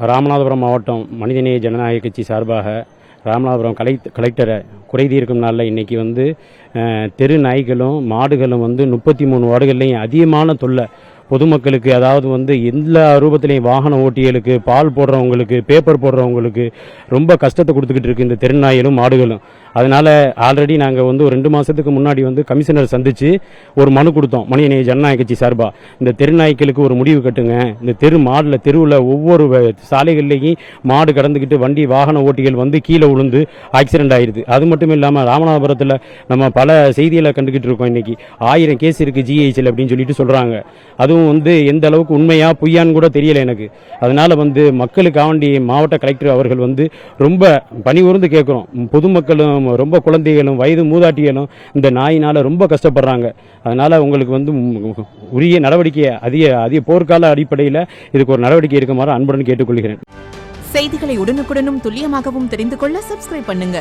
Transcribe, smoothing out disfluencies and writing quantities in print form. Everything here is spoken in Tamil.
ராமநாதபுரம் மாவட்டம் மனிதநேய ஜனநாயக கட்சி சார்பாக ராமநாதபுரம் கலெக்டரை குறை தீர்க்கும் நாளில் இன்றைக்கி வந்து தெரு நாய்களும் மாடுகளும் வந்து 33 வார்டுகள்லையும் அதிகமான தொல்லை பொதுமக்களுக்கு. அதாவது வந்து எல்லா ரூபத்திலையும் வாகன ஓட்டிகளுக்கு, பால் போடுறவங்களுக்கு, பேப்பர் போடுறவங்களுக்கு ரொம்ப கஷ்டத்தை கொடுத்துக்கிட்டு இருக்குது இந்த தெருநாய்களும் மாடுகளும். அதனால் ஆல்ரெடி நாங்கள் வந்து ஒரு 2 மாதத்துக்கு முன்னாடி வந்து கமிஷனர் சந்தித்து ஒரு மனு கொடுத்தோம் மனிதநேய ஜனநாயக கட்சி சார்பாக. இந்த தெருநாய்களுக்கு ஒரு முடிவு கட்டுங்க, இந்த தெருவில் ஒவ்வொரு சாலைகள்லேயும் மாடு கடந்துக்கிட்டு வண்டி வாகன ஓட்டிகள் வந்து கீழே விழுந்து ஆக்சிடென்ட் ஆயிடுது. அது மட்டும் இல்லாமல் ராமநாதபுரத்தில் நம்ம பல செய்திகளை கண்டுக்கிட்டு இருக்கோம். இன்றைக்கி 1000 கேஸ் இருக்குது ஜிஹெச்சில் அப்படின்னு சொல்லிட்டு சொல்கிறாங்க. அதுவும் வந்து எந்த அளவுக்கு உண்மையா பொய்யான்னு கூட தெரியல எனக்கு. அதனால் வந்து மக்களுக்காக வேண்டி மாவட்ட கலெக்டர் அவர்கள் வந்து ரொம்ப பணிவுறுந்து கேட்குறோம். பொதுமக்களும் ரொம்ப குழந்தைகளும் வயது மூதாட்டிகளும் இந்த நாயினால் ரொம்ப கஷ்டப்படுறாங்க. அதனால் உங்களுக்கு வந்து உரிய நடவடிக்கை அதிக போர்க்கால அடிப்படையில் இதுக்கு ஒரு நடவடிக்கை எடுக்குமாறு அன்புடன் கேட்டுக்கொள்கிறேன். செய்திகளை உடனுக்குடனும் துல்லியமாகவும் தெரிந்து கொள்ள சப்ஸ்கிரைப் பண்ணுங்க.